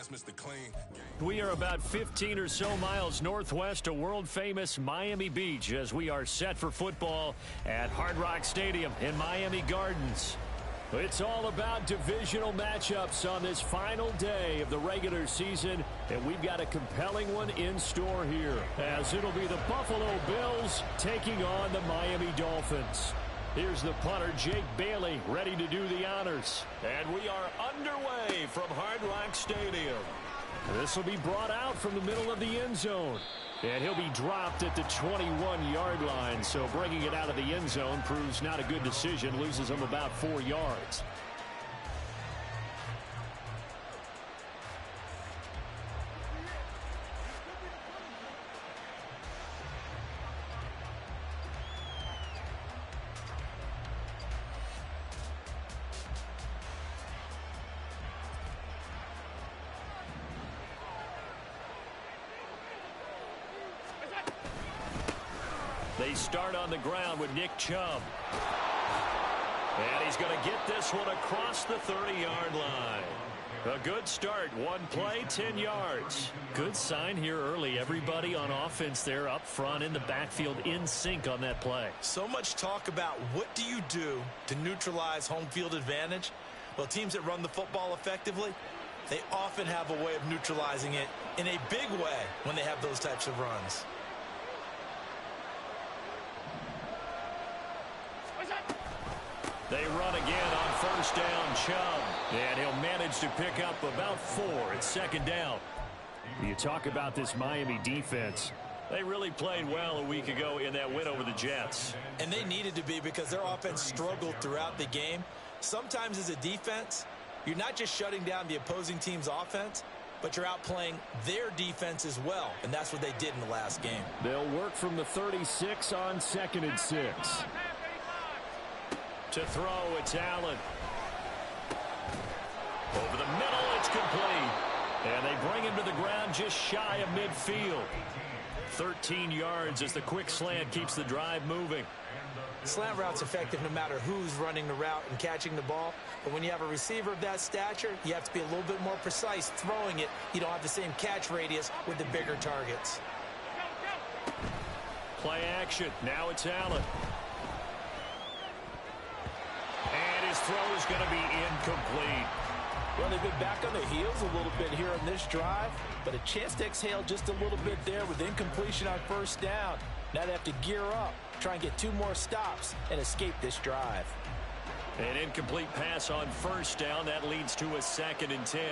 enhancements to clean. We are about 15 or so miles northwest of world-famous Miami Beach as we are set for football at Hard Rock Stadium in Miami Gardens. It's all about divisional matchups on this final day of the regular season, and we've got a compelling one in store here, as it'll be the Buffalo Bills taking on the Miami Dolphins. Here's the punter, Jake Bailey, ready to do the honors. And we are underway from Hard Rock Stadium. This will be brought out from the middle of the end zone. And he'll be dropped at the 21-yard line. So bringing it out of the end zone proves not a good decision. Loses him about 4 yards. They start on the ground with Nick Chubb. And he's going to get this one across the 30-yard line. A good start. One play, 10 yards. Good sign here early. Everybody on offense there up front in the backfield in sync on that play. So much talk about what do you do to neutralize home field advantage? Well, teams that run the football effectively, they often have a way of neutralizing it in a big way when they have those types of runs. They run again on first down, Chubb. And he'll manage to pick up about 4 at second down. You talk about this Miami defense. They really played well a week ago in that win over the Jets. And they needed to be because their offense struggled throughout the game. Sometimes as a defense, you're not just shutting down the opposing team's offense, but you're outplaying their defense as well. And that's what they did in the last game. They'll work from the 36 on 2nd and 6. To throw, it's Allen. Over the middle, it's complete. And they bring him to the ground just shy of midfield. 13 yards as the quick slant keeps the drive moving. Slant route's effective no matter who's running the route and catching the ball. But when you have a receiver of that stature, you have to be a little bit more precise throwing it. You don't have the same catch radius with the bigger targets. Play action. Now it's Allen. And his throw is going to be incomplete. Well, they've been back on their heels a little bit here on this drive, but a chance to exhale just a little bit there with incompletion on first down. Now they have to gear up, try and get 2 more stops, and escape this drive. An incomplete pass on first down. That leads to a 2nd and 10.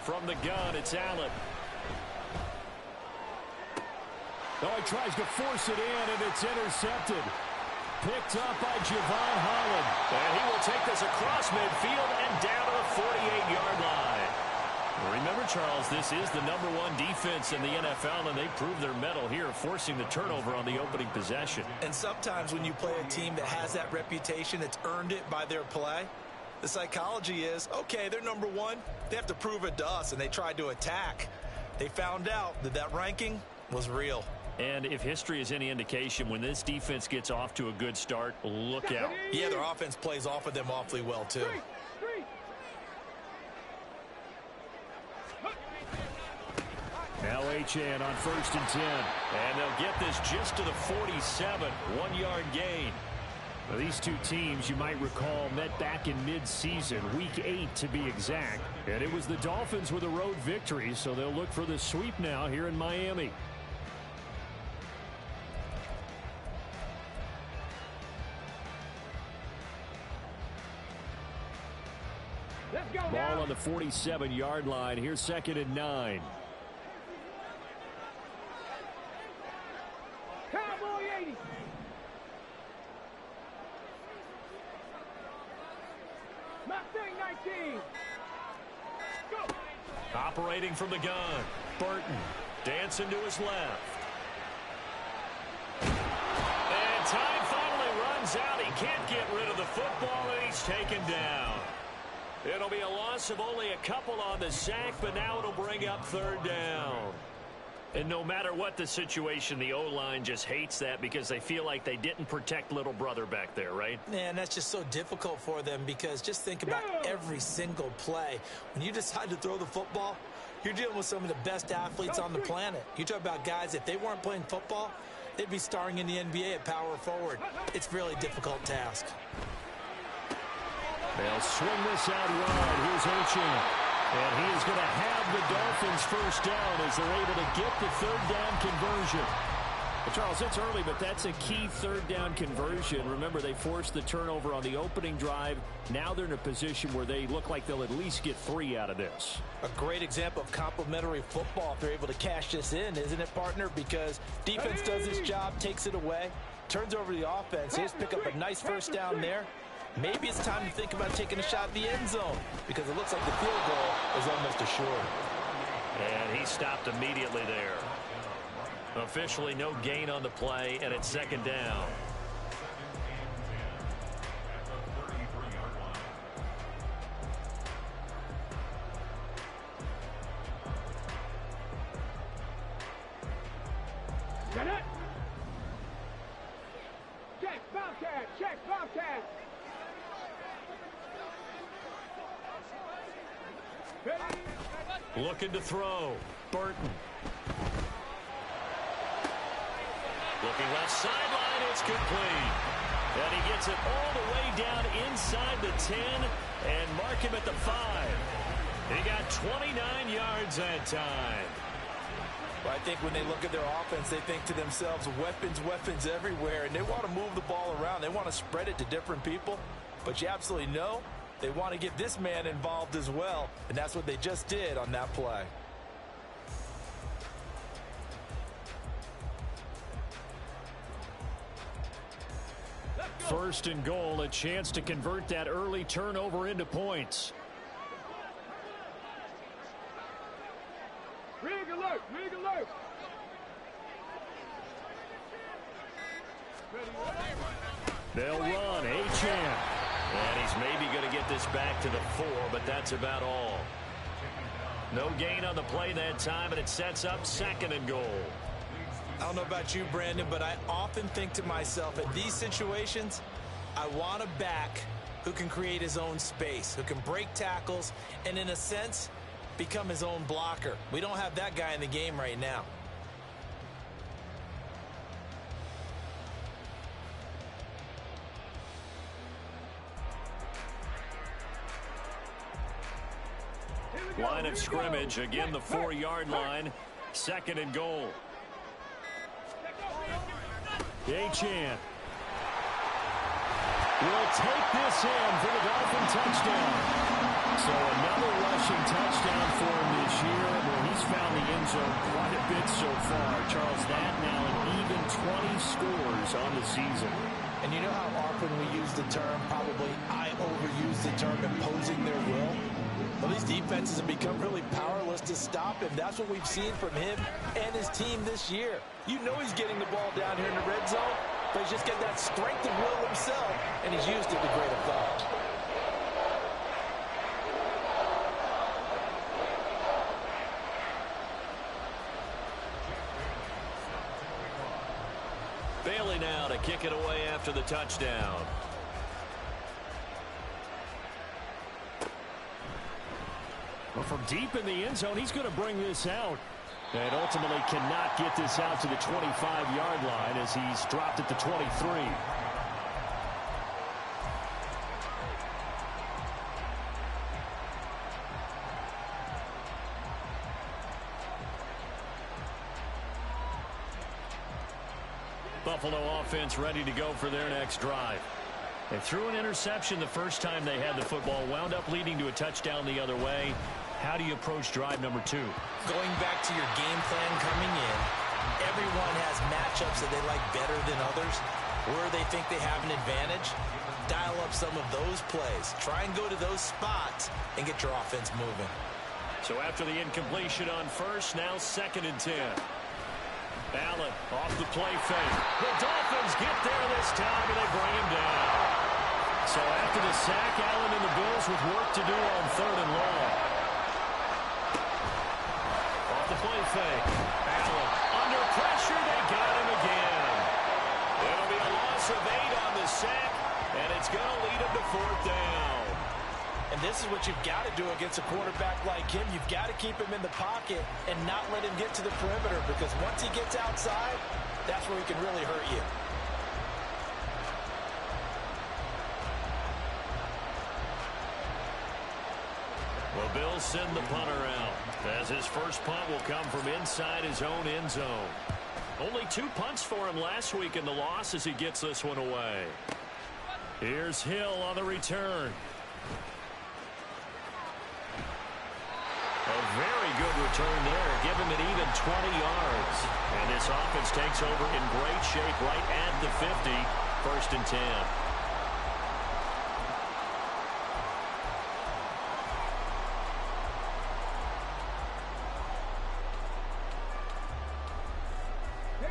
From the gun, it's Allen. Oh, he tries to force it in, and it's intercepted. Picked up by Javon Holland. And he will take this across midfield and down to the 48-yard line. Remember, Charles, this is the #1 defense in the NFL, and they proved their mettle here, forcing the turnover on the opening possession. And sometimes when you play a team that has that reputation, that's earned it by their play, the psychology is, okay, they're #1. They have to prove it to us, and they tried to attack. They found out that that ranking was real. And if history is any indication, when this defense gets off to a good start, look out. Yeah, their offense plays off of them awfully well, too. Now Achane on 1st and 10. And they'll get this just to the 47. 1-yard gain. Now, these two teams, you might recall, met back in mid-season, week 8 to be exact. And it was the Dolphins with a road victory, so they'll look for the sweep now here in Miami. Ball on the 47-yard line. Here's 2nd and 9. Cowboy 80. Mustang 19. Go. Operating from the gun. Burton dancing to his left. And time finally runs out. He can't get rid of the football, and he's taken down. It'll be a loss of only a couple on the sack, but now it'll bring up 3rd down. And no matter what the situation, the O-line just hates that because they feel like they didn't protect little brother back there, right? Man, that's just so difficult for them because just think about every single play. When you decide to throw the football, you're dealing with some of the best athletes on the planet. You talk about guys, if they weren't playing football, they'd be starring in the NBA at power forward. It's a really difficult task. They'll swing this out wide. Here's Achane. And he is going to have the Dolphins first down as they're able to get the third down conversion. Well, Charles, it's early, but that's a key third down conversion. Remember, they forced the turnover on the opening drive. Now they're in a position where they look like they'll at least get 3 out of this. A great example of complementary football if they're able to cash this in, isn't it, partner? Because defense does its job, takes it away, turns over the offense. They just pick up a nice first down there. Maybe it's time to think about taking a shot at the end zone because it looks like the field goal is almost assured. And he stopped immediately there. Officially no gain on the play, and it's second down. Get it. Check, Bobcat. Check, Bobcat. Looking to throw. Burton. Looking left sideline. It's complete. And he gets it all the way down inside the 10 and mark him at the 5. He got 29 yards that time. Well, I think when they look at their offense, they think to themselves, weapons everywhere, and they want to move the ball around. They want to spread it to different people, but you absolutely know they want to get this man involved as well, and that's what they just did on that play. First and goal, a chance to convert that early turnover into points. Rig alert, rig alert. They'll run. Achane. And he's maybe going to get this back to the 4, but that's about all. No gain on the play that time, and it sets up second and goal. I don't know about you, Brandon, but I often think to myself, in these situations, I want a back who can create his own space, who can break tackles, and in a sense, become his own blocker. We don't have that guy in the game right now. Line of scrimmage, again the 4-yard line. Second and goal. Achane will take this in for the Dolphin touchdown. So another rushing touchdown for him this year. Well, he's found the end zone quite a bit so far. Charles, that now an even 20 scores on the season. And you know how often we use the term, probably I overuse the term, imposing their will? Well, these defenses have become really powerless to stop him. That's what we've seen from him and his team this year. You know he's getting the ball down here in the red zone, but he's just got that strength of will himself, and he's used it to great effect. Bailey now to kick it away after the touchdown. Well, from deep in the end zone, he's going to bring this out. And ultimately cannot get this out to the 25-yard line as he's dropped at the 23. Buffalo offense ready to go for their next drive. They threw an interception the first time they had the football, wound up leading to a touchdown the other way. How do you approach drive number 2? Going back to your game plan coming in, everyone has matchups that they like better than others. Where they think they have an advantage, dial up some of those plays. Try and go to those spots and get your offense moving. So after the incompletion on first, now second and 10. Allen off the play fake. The Dolphins get there this time, and they bring him down. So after the sack, Allen and the Bills with work to do on third and long. Off the play fake. Allen is what you've got to do against a quarterback like him. You've got to keep him in the pocket and not let him get to the perimeter, because once he gets outside, that's where he can really hurt you. Well, Bills send the punter out, as his first punt will come from inside his own end zone. Only 2 punts for him last week in the loss as he gets this one away. Here's Hill on the return. A very good return there. Give him an even 20 yards. And this offense takes over in great shape right at the 50. 1st and 10.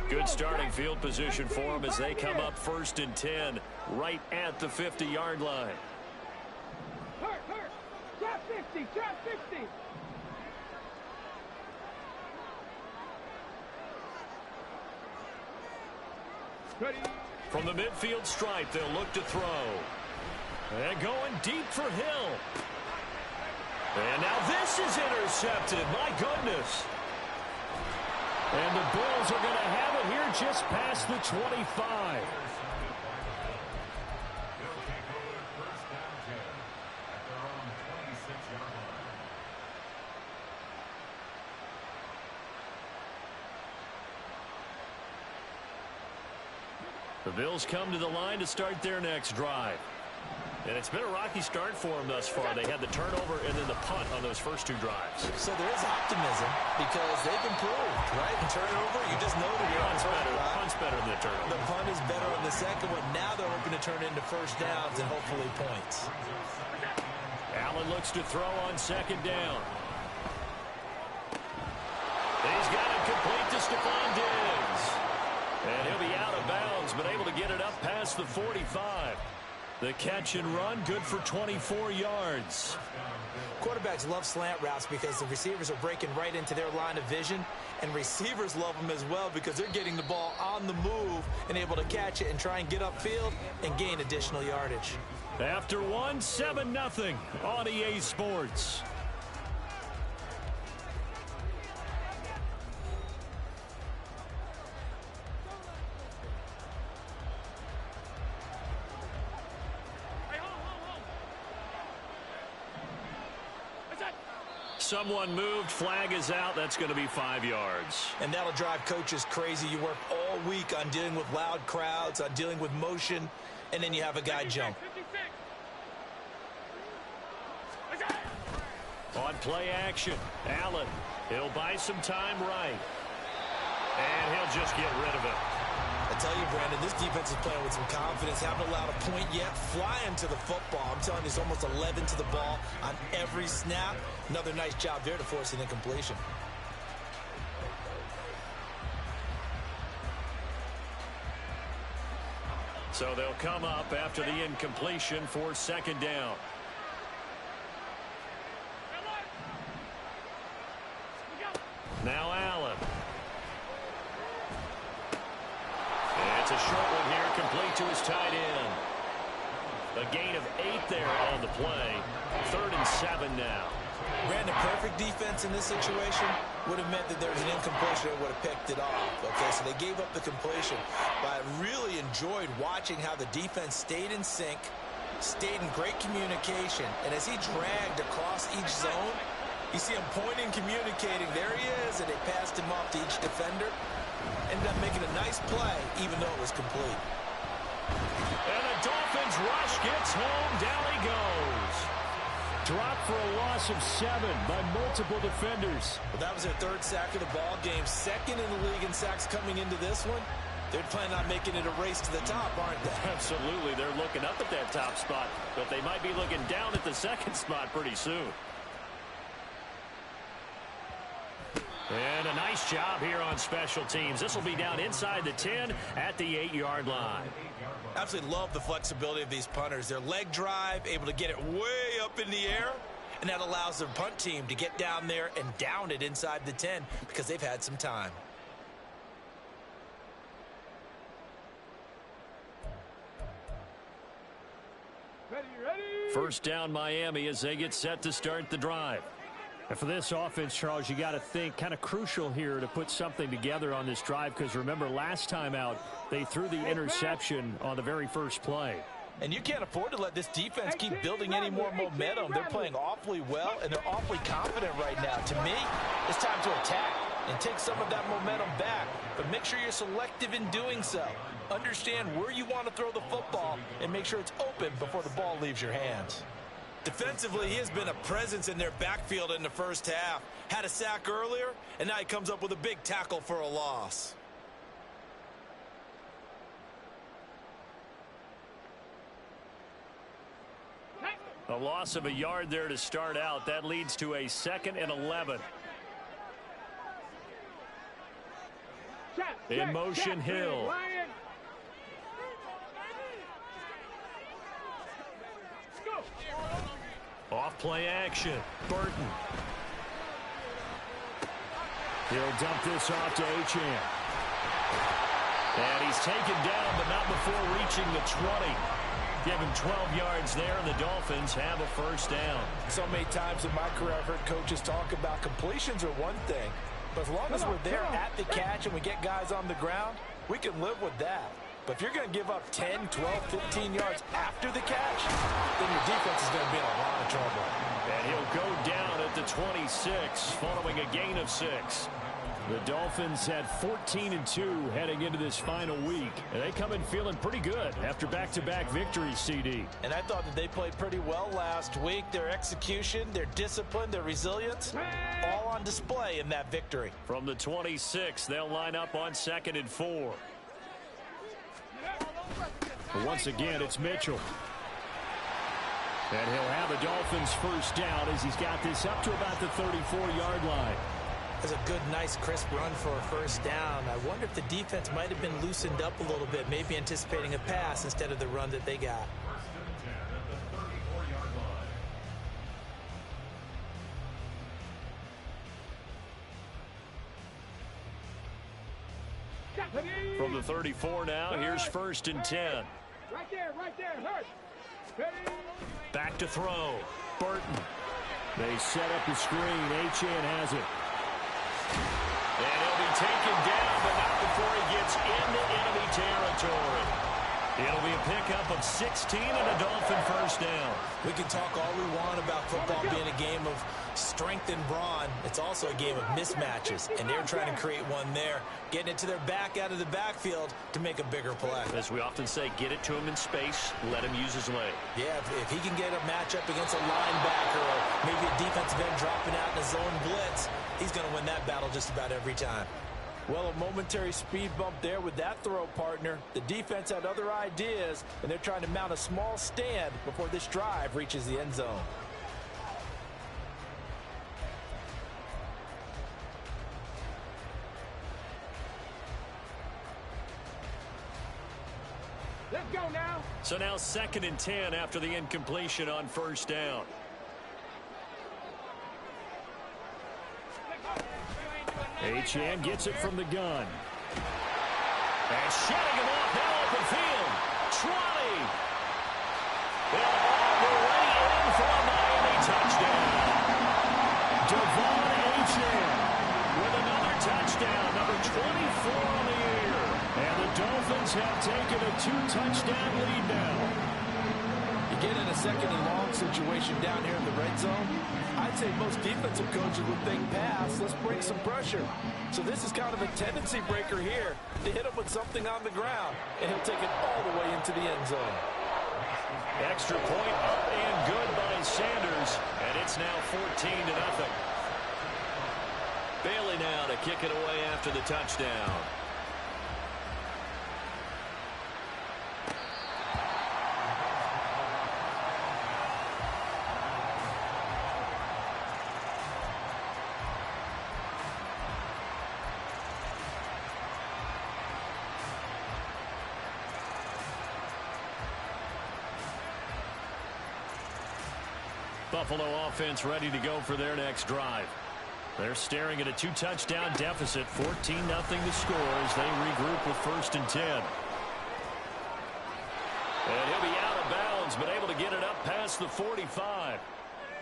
Good starting field position for them as they come up 1st and 10 right at the 50-yard line. Hurt. Trap 50, trap 50. Ready. From the midfield stripe, they'll look to throw. And going deep for Hill. And now this is intercepted. My goodness. And the Bills are going to have it here just past the 25. The Bills come to the line to start their next drive. And it's been a rocky start for them thus far. They had the turnover and then the punt on those first 2 drives. So there is optimism because they've improved, right? Turnover, you just noted it on the first drive. Punt's better than the turnover. The punt is better on the second one. Now they're hoping to turn into first downs and hopefully points. Allen looks to throw on 2nd down. He's got it complete to Stephon Diggs. And he'll be out of bounds, but able to get it up past the 45. The catch and run, good for 24 yards. Quarterbacks love slant routes because the receivers are breaking right into their line of vision, and receivers love them as well because they're getting the ball on the move and able to catch it and try and get upfield and gain additional yardage. After 1, 7-0 on EA Sports. Someone moved, flag is out. That's going to be 5 yards. And that'll drive coaches crazy. You work all week on dealing with loud crowds, on dealing with motion, and then you have a guy jump. On play action, Allen. He'll buy some time right. And he'll just get rid of it. I tell you, Brandon, this defense is playing with some confidence. Haven't allowed a point yet. Flying to the football. I'm telling you, it's almost 11 to the ball on every snap. Another nice job there to force an incompletion. So they'll come up after the incompletion for 2nd down. Now Allen. It's a short one here, complete to his tight end. A gain of 8 there on the play. 3rd and 7 now. Brandon, perfect defense in this situation would have meant that there was an incompletion that would have picked it off. Okay, so they gave up the completion. But I really enjoyed watching how the defense stayed in sync, stayed in great communication, and as he dragged across each zone, you see him pointing, communicating. There he is, and they passed him off to each defender. Ended up making a nice play, even though it was complete. And the Dolphins rush gets home. Down he goes. Dropped for a loss of 7 by multiple defenders. Well, that was their 3rd sack of the ball game. 2nd in the league in sacks coming into this one. They're planning on making it a race to the top, aren't they? Absolutely. They're looking up at that top spot, but they might be looking down at the 2nd spot pretty soon. And a nice job here on special teams. This will be down inside the 10 at the 8-yard line. Absolutely love the flexibility of these punters. Their leg drive, able to get it way up in the air, and that allows their punt team to get down there and down it inside the 10 because they've had some time. Ready, ready. First down Miami as they get set to start the drive. And for this offense, Charles, you got to think kind of crucial here to put something together on this drive, because remember last time out they threw the interception on the very first play. And you can't afford to let this defense keep building any more momentum. They're playing awfully well, and they're awfully confident right now. To me, it's time to attack and take some of that momentum back. But make sure you're selective in doing so. Understand where you want to throw the football and make sure it's open before the ball leaves your hands. Defensively, he has been a presence in their backfield in the first half. Had a sack earlier, and now he comes up with a big tackle for a loss. A loss of a yard there to start out. That leads to a 2nd and 11. In motion, Hill. Off play action. Burton. He'll dump this off to Achane. And he's taken down, but not before reaching the 20. Give him 12 yards there, and the Dolphins have a first down. So many times in my career I've heard coaches talk about completions are one thing, but as long as we're there at the catch and we get guys on the ground, we can live with that. But if you're going to give up 10, 12, 15 yards after the catch, then your defense is going to be in a lot of trouble. And he'll go down at the 26 following a gain of 6. The Dolphins had 14-2 heading into this final week, and they come in feeling pretty good after back-to-back victories, CD. And I thought that they played pretty well last week. Their execution, their discipline, their resilience, all on display in that victory. From the 26, they'll line up on 2nd and 4. But once again, it's Mitchell. And he'll have a Dolphins first down as he's got this up to about the 34-yard line. That's a good, nice, crisp run for a first down. I wonder if the defense might have been loosened up a little bit, maybe anticipating a pass instead of the run that they got. From the 34 now, here's 1st and 10. Right there, hurt. Ready? Back to throw. Burton. They set up the screen. Achane has it. And he'll be taken down, but not before he gets into enemy territory. It'll be a pickup of 16 and a Dolphin first down. We can talk all we want about football being a game of strength and brawn. It's also a game of mismatches, and they're trying to create one there, getting it to their back out of the backfield to make a bigger play. As we often say, get it to him in space, let him use his leg. Yeah, if he can get a matchup against a linebacker or maybe a defensive end dropping out in a zone blitz, he's going to win that battle just about every time. Well, a momentary speed bump there with that throw, partner. The defense had other ideas, and they're trying to mount a small stand before this drive reaches the end zone. Let's go now. So now 2nd and 10 after the incompletion on first down. Achane gets it from the gun. And shutting him off now open field. 20. And all the way in for a Miami touchdown. Devon Achane with another touchdown, number 24 on the year. And the Dolphins have taken a 2-touchdown lead now. You get in a 2nd and long situation down here in the red zone, I'd say most defensive coaches would think pass, let's break some pressure. So this is kind of a tendency breaker here to hit him with something on the ground, and he'll take it all the way into the end zone. Extra point up and good by Sanders, and it's now 14-0. Bailey now to kick it away after the touchdown. Buffalo offense ready to go for their next drive. They're staring at a 2-touchdown deficit, 14-0 to score as they regroup with 1st and 10. And he'll be out of bounds Allen's been able to get it up past the 45.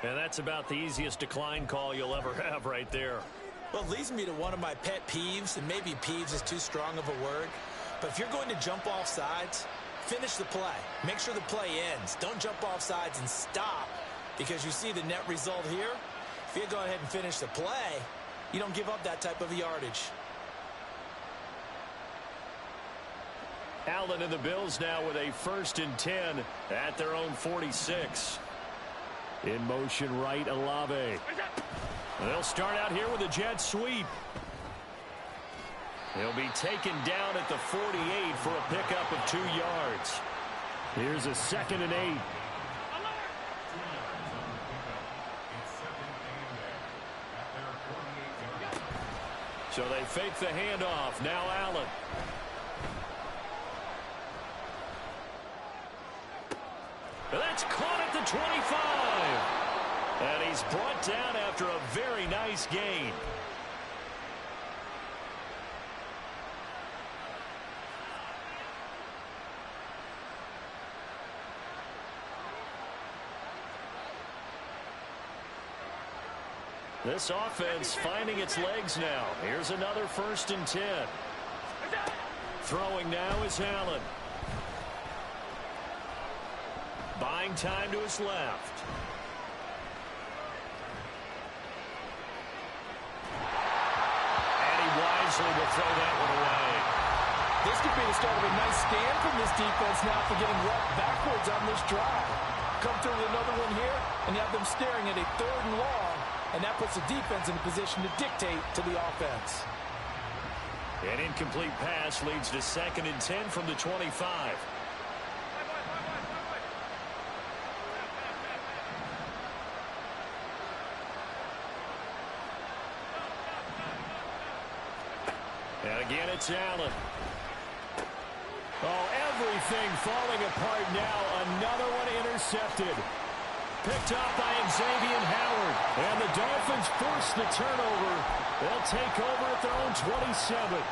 And that's about the easiest decline call you'll ever have right there. Well, it leads me to one of my pet peeves, and maybe peeves is too strong of a word. But if you're going to jump off sides, finish the play. Make sure the play ends. Don't jump off sides and stop, because you see the net result here. If you go ahead and finish the play, you don't give up that type of yardage. Allen and the Bills now with a 1st and 10 at their own 46. In motion right, Olave. They'll start out here with a jet sweep. He'll be taken down at the 48 for a pickup of 2 yards. Here's a 2nd and 8. So they fake the handoff. Now Allen. That's caught at the 25. And he's brought down after a very nice gain. This offense finding its legs now. Here's another 1st and 10. Throwing now is Allen. Buying time to his left. And he wisely will throw that one away. This could be the start of a nice stand from this defense now for getting roughed backwards on this drive. Come through with another one here, and you have them staring at a 3rd and long, and that puts the defense in a position to dictate to the offense. An incomplete pass leads to 2nd and 10 from the 25. And again, it's Allen. Oh, everything falling apart now. Another one intercepted. Picked up by Xavier Howard. And the Dolphins force the turnover. They'll take over at their own 27.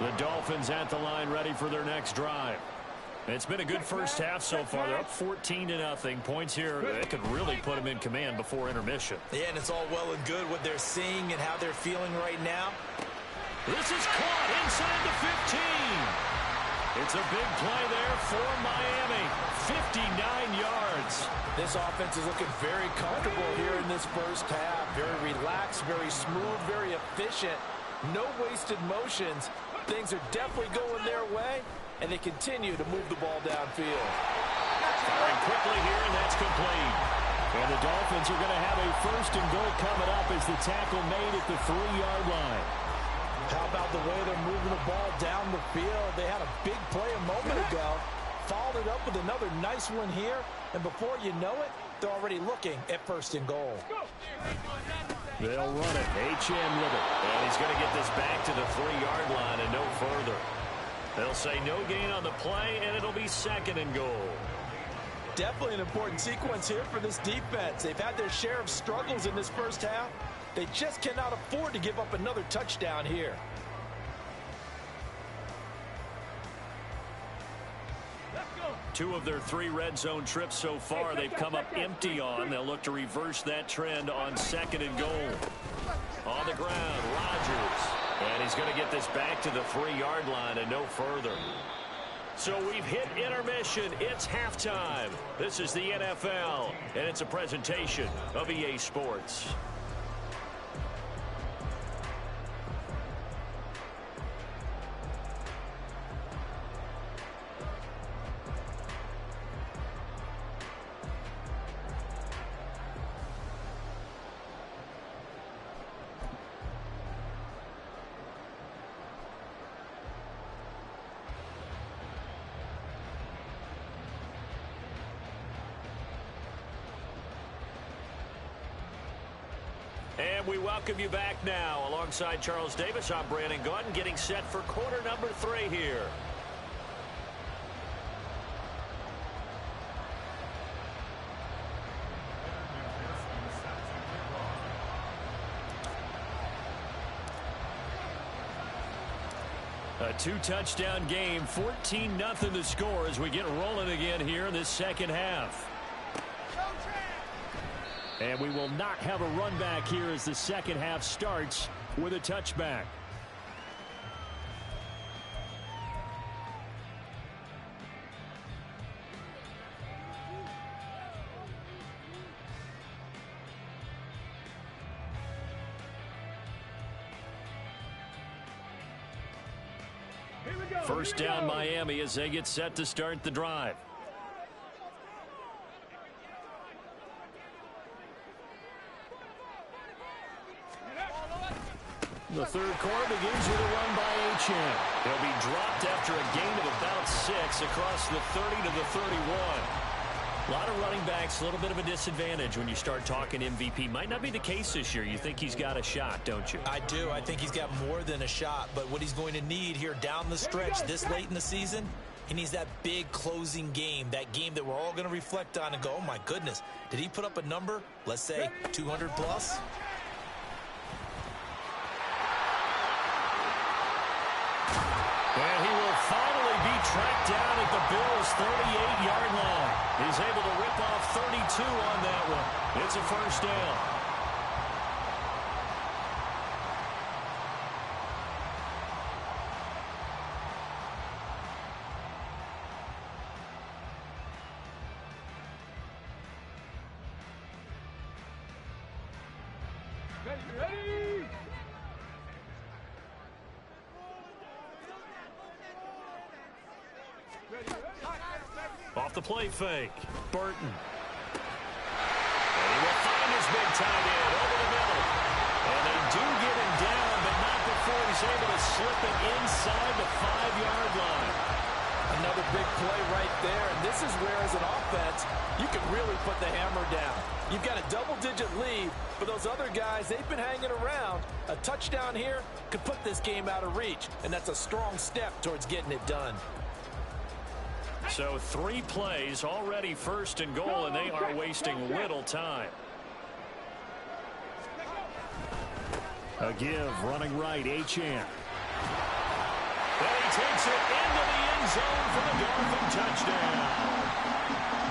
The Dolphins at the line ready for their next drive. It's been a good first half so far. They're up 14-0. Points here that could really put them in command before intermission. Yeah, and it's all well and good what they're seeing and how they're feeling right now. This is caught inside the 15. It's a big play there for Miami. 59 yards. This offense is looking very comfortable here in this first half. Very relaxed, very smooth, very efficient. No wasted motions. Things are definitely going their way, and they continue to move the ball downfield. Firing quickly here, and that's complete. And the Dolphins are going to have a 1st and goal coming up as the tackle made at the 3-yard line. How about the way they're moving the ball down the field? They had a big play a moment ago. Followed it up with another nice one here. And before you know it, they're already looking at 1st and goal. They'll run it. HN with it. And he's going to get this back to the 3-yard line and no further. They'll say no gain on the play, and it'll be 2nd and goal. Definitely an important sequence here for this defense. They've had their share of struggles in this first half. They just cannot afford to give up another touchdown here. Two of their 3 red zone trips so far they've come up empty on. They'll look to reverse that trend on 2nd and goal. On the ground, Rodgers. And he's going to get this back to the 3-yard line and no further. So we've hit intermission. It's halftime. This is the NFL, and it's a presentation of EA Sports. And we welcome you back now. Alongside Charles Davis, I'm Brandon Gaudin, getting set for quarter number 3 here. A two-touchdown game, 14-0 the score as we get rolling again here in this second half. And we will not have a run back here as the second half starts with a touchback. First down Miami as they get set to start the drive. The third quarter begins with a run by Achane. He'll be dropped after a gain of about 6 across the 30 to the 31. A lot of running backs, a little bit of a disadvantage when you start talking MVP. Might not be the case this year. You think he's got a shot, don't you? I do. I think he's got more than a shot. But what he's going to need here down the stretch this late in the season, he needs that big closing game, that game that we're all going to reflect on and go, oh, my goodness, did he put up a number, let's say 200 plus? And he will finally be tracked down at the Bills' 38-yard line. He's able to rip off 32 on that one. It's a first down. Ready? Off the play fake. Burton. And he will find his big tight end over the middle. And they do get him down, but not before he's able to slip it inside the 5-yard line. Another big play right there, and this is where, as an offense, you can really put the hammer down. You've got a double-digit lead, but those other guys, they've been hanging around. A touchdown here could put this game out of reach, and that's a strong step towards getting it done. So 3 plays, already first and goal, and they are wasting little time. A give, running right, Achane. And he takes it into the end zone for the Dolphin touchdown.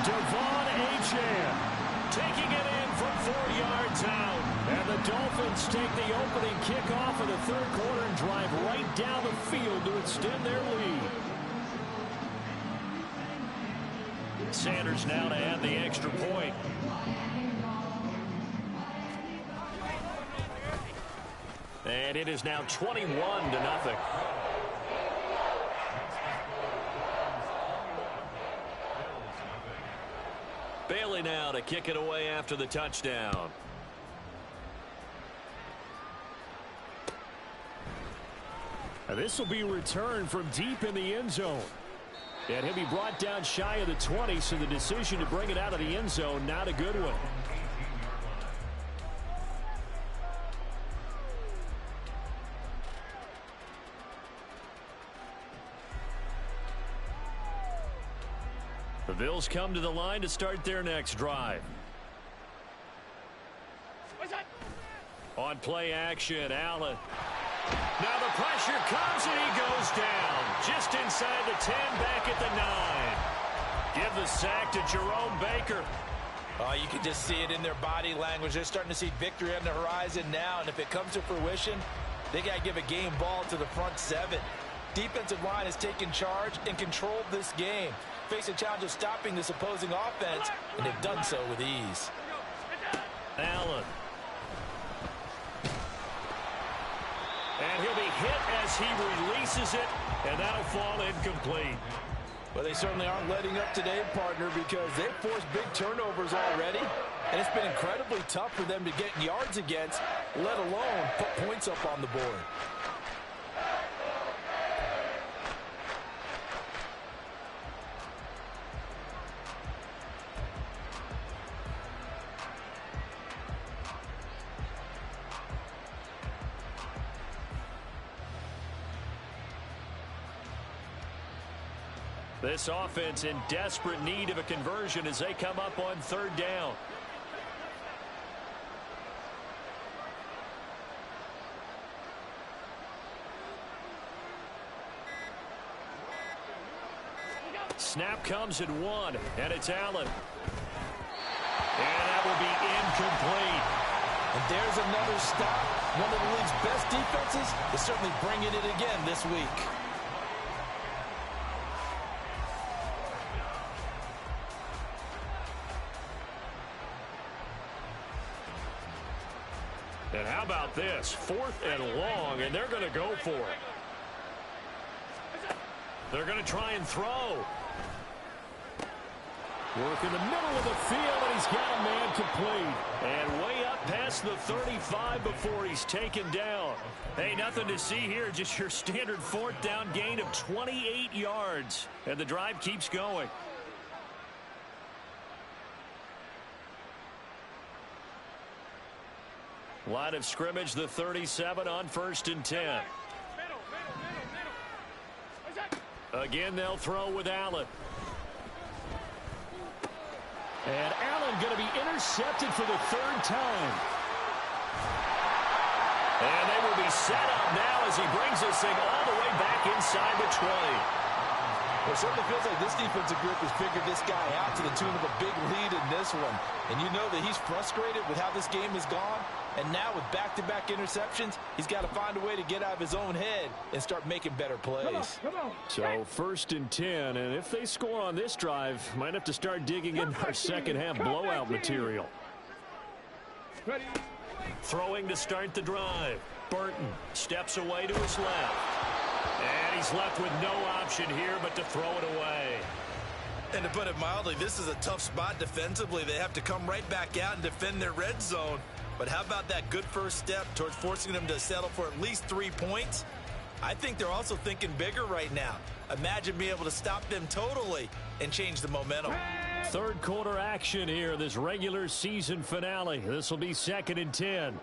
Devon Achane Taking it in from 4 yards out. And the Dolphins take the opening kickoff of the third quarter and drive right down the field to extend their lead. Sanders now to add the extra point. And it is now 21-0. Bailey now to kick it away after the touchdown. This will be returned from deep in the end zone. And he'll be brought down shy of the 20, so the decision to bring it out of the end zone, not a good one. The Bills come to the line to start their next drive. On play action, Allen. Now the pressure comes and he goes down. Just inside the 10, back at the 9. Give the sack to Jerome Baker. Oh, you can just see it in their body language. They're starting to see victory on the horizon now, and if it comes to fruition, they got to give a game ball to the front 7. Defensive line has taken charge and controlled this game. Face a challenge of stopping this opposing offense, and they've done so with ease. Allen. And he'll be hit as he releases it, and that'll fall incomplete. Well, they certainly aren't letting up today, partner, because they've forced big turnovers already, and it's been incredibly tough for them to get yards against, let alone put points up on the board. This offense in desperate need of a conversion as they come up on third down. snap comes at 1, and it's Allen. And that will be incomplete. And there's another stop. One of the league's best defenses is certainly bringing it again this week. And how about this? 4th and long, and they're going to go for it. They're going to try and throw. Work in the middle of the field, and he's got a man complete. And way up past the 35 before he's taken down. Hey, nothing to see here, just your standard 4th down gain of 28 yards. And the drive keeps going. Line of scrimmage, the 37 on 1st and 10. Again, they'll throw with Allen. And Allen going to be intercepted for the 3rd time. And they will be set up now as he brings this thing all the way back inside the 20. Well, it certainly feels like this defensive group has figured this guy out to the tune of a big lead in this one. And you know that he's frustrated with how this game has gone. And now with back-to-back interceptions, he's got to find a way to get out of his own head and start making better plays. Come on. So 1st and 10, and if they score on this drive, might have to start digging into our second half blowout material. Ready. Throwing to start the drive. Burton steps away to his left. And he's left with no option here but to throw it away. And to put it mildly, this is a tough spot defensively. They have to come right back out and defend their red zone. But how about that good first step towards forcing them to settle for at least 3 points? I think they're also thinking bigger right now. Imagine being able to stop them totally and change the momentum. 3rd quarter action here, this regular season finale. This will be 2nd and 10.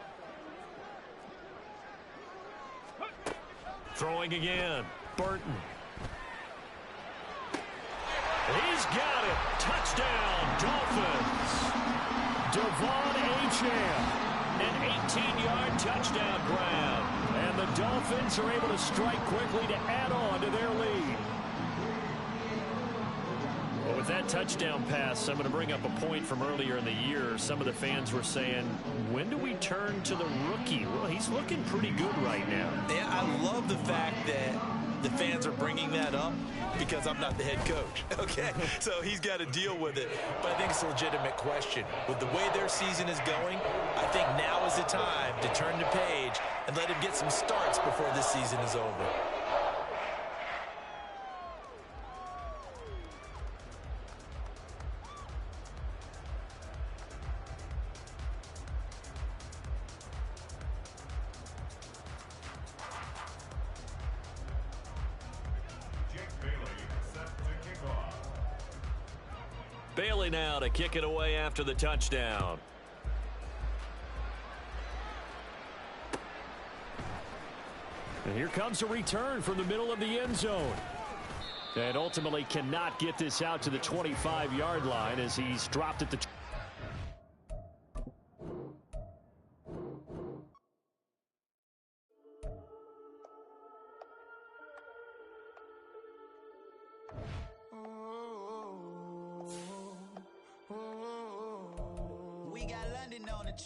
Throwing again. Burton. He's got it. Touchdown, Dolphins. Devon Achane. An 18-yard touchdown grab. And the Dolphins are able to strike quickly to add on to their lead. Well, with that touchdown pass, I'm going to bring up a point from earlier in the year. Some of the fans were saying, when do we turn to the rookie? Well, he's looking pretty good right now. Yeah, I love the fact that the fans are bringing that up because I'm not the head coach, okay? So he's got to deal with it. But I think it's a legitimate question. With the way their season is going, I think now is the time to turn the page and let him get some starts before this season is over. Bailey now to kick it away after the touchdown. And here comes a return from the middle of the end zone. And ultimately cannot get this out to the 25-yard line as he's dropped at the...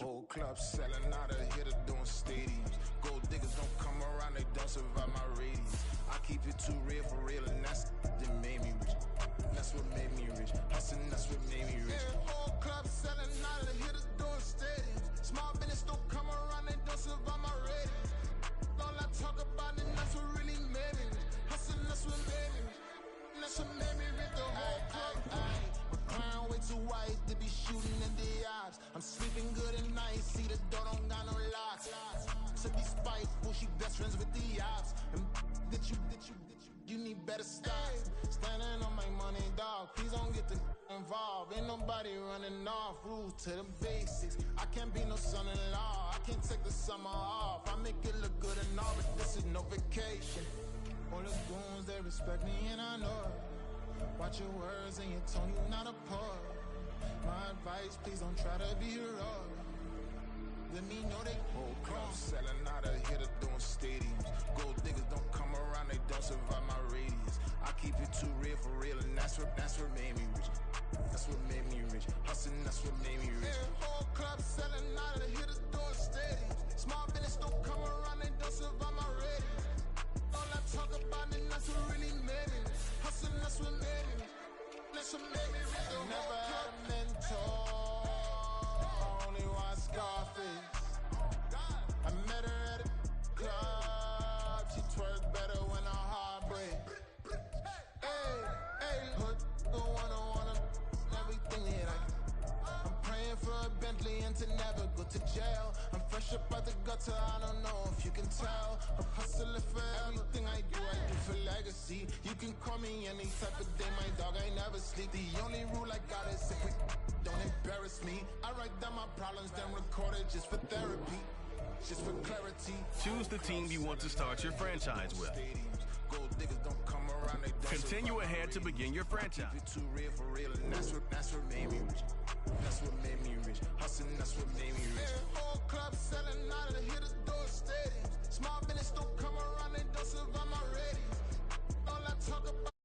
Whole club selling out of hitter doing stadiums. Gold diggers don't come around, they don't survive my radius. I keep it too real for real, and that's that made me rich. That's what made me rich. Hustling, that's what made me rich. Yeah, whole club selling out of hitters doing stadiums. Small business don't come around, they don't survive my radius. All I talk about it, that's what really made me rich. Hustling, that's what made me rich. That's what made me rich. The whole club. Crown way too white to be shooting in the eyes. I'm sleeping good at night, see the door don't got no locks. To be spiteful, she best friends with the ops. And that you need better stocks. Standing on my money, dog. Please don't get the involved. Ain't nobody running off. Rules to the basics. I can't be no son-in-law. I can't take the summer off. I make it look good and all, but this is no vacation. All the goons, they respect me and I know it. Watch your words and your tone, you not a poet. My advice, please don't try to be heroic. Let me know they whole club selling out of here to doing stadiums. Gold diggers don't come around, they don't survive my radius. I keep it too real for real, and that's what made me rich. That's what made me rich. Hustling, that's what made me rich. Yeah, whole club selling out of here to doing stadiums. Small business don't come around, they don't survive my radius. All I talk about it, that's what really made me rich. Hustling, that's what made me rich. That's what made me rich. I never had a mentor. Only one Scarface. I met her at a club. She twerk better when her heart breaks. Hey, hood, the wanna everything that I'm praying for a Bentley and to never go to jail. I'm fresh up out the gutter, I don't know if you can tell. I'm hustling for everything I do for legacy. You can call me any type of day, my dog, I never sleep. The only rule I got is if we don't embarrass me. I write down my problems, then record it just for therapy. Just for clarity. Choose the team you want to start your franchise with. Continue ahead to begin your franchise. Too real for real, and that's what made me rich. That's what made me rich. Hustling, that's what made me rich. Whole club